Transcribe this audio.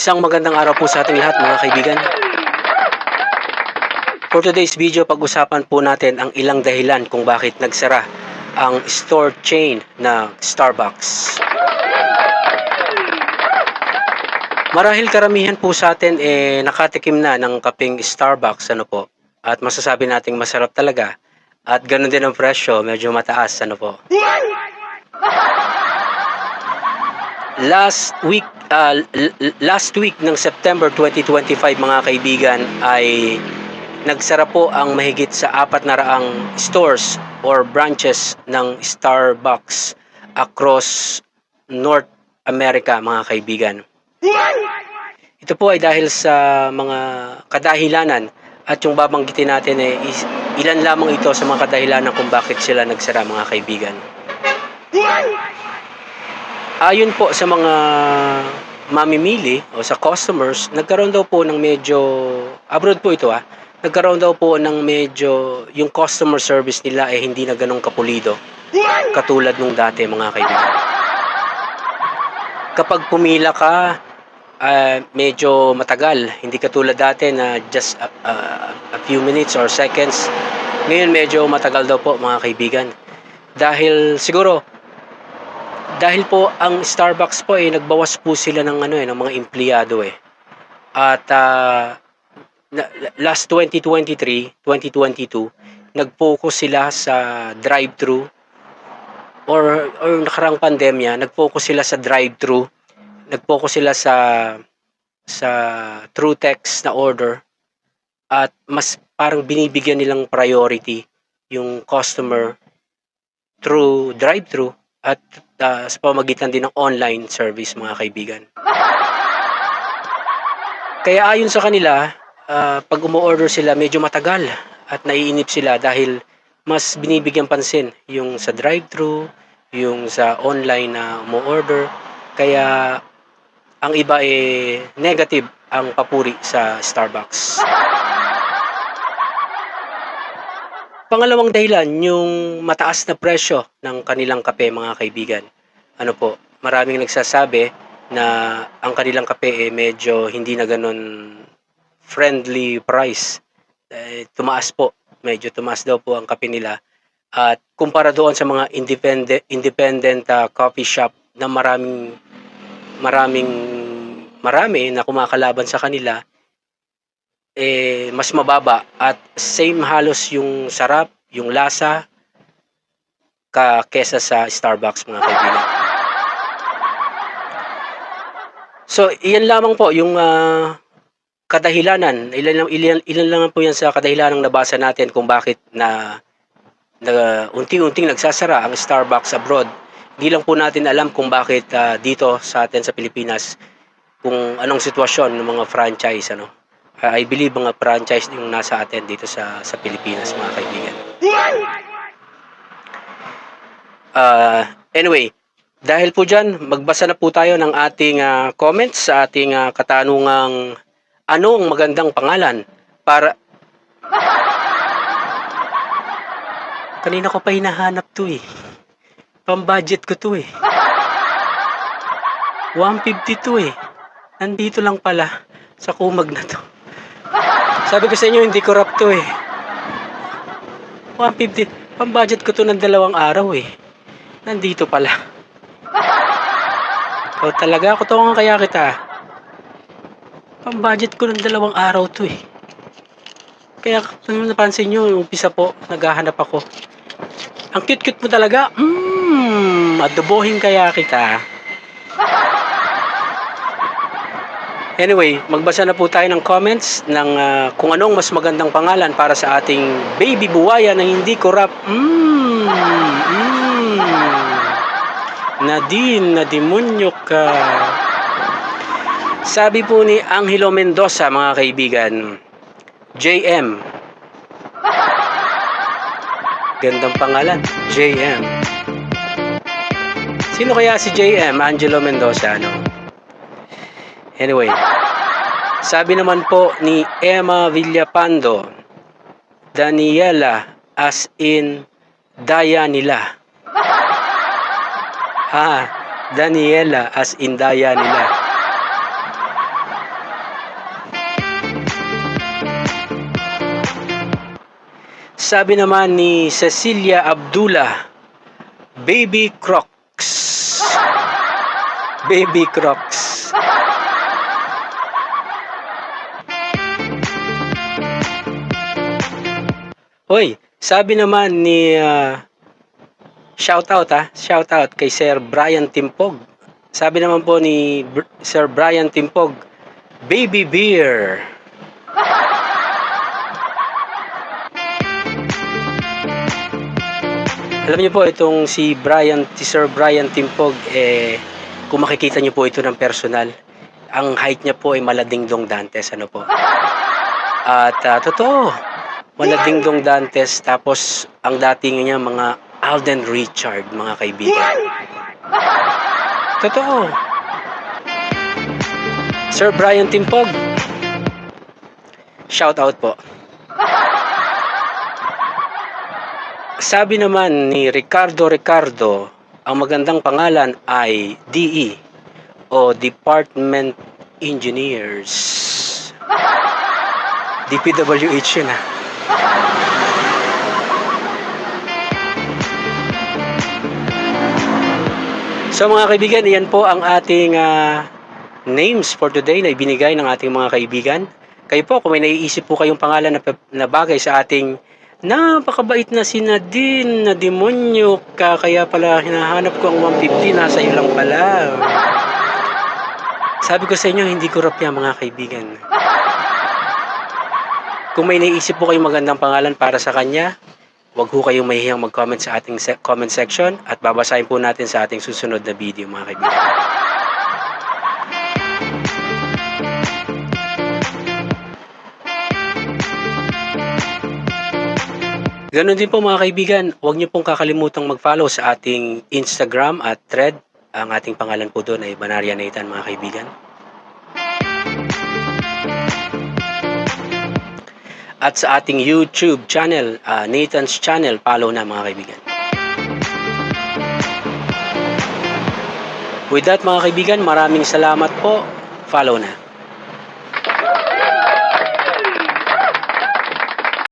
Isang magandang araw po sa ating lahat mga kaibigan. For today's video, pag-usapan po natin ang ilang dahilan kung bakit nagsara ang store chain na Starbucks. Marahil karamihan po sa atin nakatikim na ng kapeng Starbucks at masasabi nating masarap talaga at ganoon din ang presyo, medyo mataas Last week ng September 2025 mga kaibigan ay nagsara po ang mahigit sa 400 stores or branches ng Starbucks across North America mga kaibigan. Ito po ay dahil sa mga kadahilanan at yung babanggitin natin ilan lamang ito sa mga kadahilanan kung bakit sila nagsara mga kaibigan. Ayon po sa mga mamimili o sa customers, nagkaroon daw po ng medyo, abroad po ito nagkaroon daw po ng medyo, yung customer service nila hindi na ganun kapulido katulad nung dati mga kaibigan. Kapag pumila ka, medyo matagal, hindi katulad dati na just a few minutes or seconds. Ngayon medyo matagal daw po mga kaibigan. Dahil po ang Starbucks po nagbawas po sila ng ng mga empleyado At last 2023, 2022, nag-focus sila sa drive-thru or nakarang pandemya, nag-focus sila sa drive-thru. Nag-focus sila sa true text na order at mas parang binibigyan nilang priority yung customer through drive-thru at sa pamamagitan din ng online service mga kaibigan. Kaya ayon sa kanila, pag umu-order sila medyo matagal at naiinip sila dahil mas binibigyan pansin yung sa drive-thru, yung sa online na umu-order. Kaya ang iba negative ang papuri sa Starbucks. Pangalawang dahilan, yung mataas na presyo ng kanilang kape mga kaibigan. Maraming nagsasabi na ang kanilang kape medyo hindi na ganun friendly price. Medyo tumaas daw po ang kape nila. At kumpara doon sa mga independent coffee shop na marami na kumakalaban sa kanila, mas mababa at same halos yung sarap, yung lasa kesa sa Starbucks mga kaibigan. So, iyan lamang po yung kadahilanan. Ilan lang po yan sa kadahilanang nabasa natin kung bakit na unti-unting nagsasara ang Starbucks abroad. Hindi lang po natin alam kung bakit dito sa atin sa Pilipinas, kung anong sitwasyon ng mga franchise I believe mga franchise yung nasa atin dito sa Pilipinas mga kaibigan. Anyway, dahil po dyan, magbasa na po tayo ng ating comments sa ating katanungang anong magandang pangalan para... Kanina ko pa hinahanap to Pang-budget ko to 152 Nandito lang pala sa kumag na to. Sabi ko sa inyo, hindi corrupt to 150. Pang-budget ko to ng 2 araw Nandito pala. O talaga, kutungan kaya kita. Pang-budget ko ng 2 araw to Kaya kung napansin nyo, umpisa po, naghahanap ako. Ang cute-cute mo talaga. Adobohin kaya kita. Anyway, magbasa na po tayo ng comments ng kung anong mas magandang pangalan para sa ating baby buwaya na hindi corrupt. Nadine, nadimonyo ka. Sabi po ni Angelo Mendoza mga kaibigan, JM. Gandang pangalan, JM. Sino kaya si JM? Angelo Mendoza, Anyway, sabi naman po ni Emma Villapando, Daniela as in daya nila. Daniela as in daya nila. Sabi naman ni Cecilia Abdullah, Baby Crocs. Baby Crocs. Hoy, sabi naman ni shoutout kay Sir Brian Timpog. Sabi naman po ni Sir Brian Timpog, Baby Beer. Alam niyo po itong si Sir Brian Timpog, kung makikita niyo po ito ng personal, ang height niya po ay Maladingdong Dantes, ano po. At totoo, Maladingdong Dantes, tapos ang dating niya mga Alden Richard, mga kaibigan. Totoo. Sir Brian Timpog, shout out po. Sabi naman ni Ricardo, ang magandang pangalan ay DE o Department Engineers. DPWH yun ah. So mga kaibigan, iyan po ang ating names for today na ibinigay ng ating mga kaibigan. Kayo po, kung may naiisip po kayong pangalan na bagay sa ating napakabait na si Nadine na demonyo ka, kaya pala hinahanap ko ang 150, nasa iyo lang pala. Sabi ko sa inyo, hindi ko yan mga kaibigan. Kung may naiisip po kayong magandang pangalan para sa kanya, huwag ho kayong mahihiyang mag-comment sa ating comment section at babasahin po natin sa ating susunod na video mga kaibigan. Ganon din po mga kaibigan, huwag niyo pong kakalimutang mag-follow sa ating Instagram at Thread. Ang ating pangalan po doon ay Banaria Nathan mga kaibigan. At sa ating YouTube channel, Nathan's Channel, follow na mga kaibigan. With that mga kaibigan, maraming salamat po. Follow na.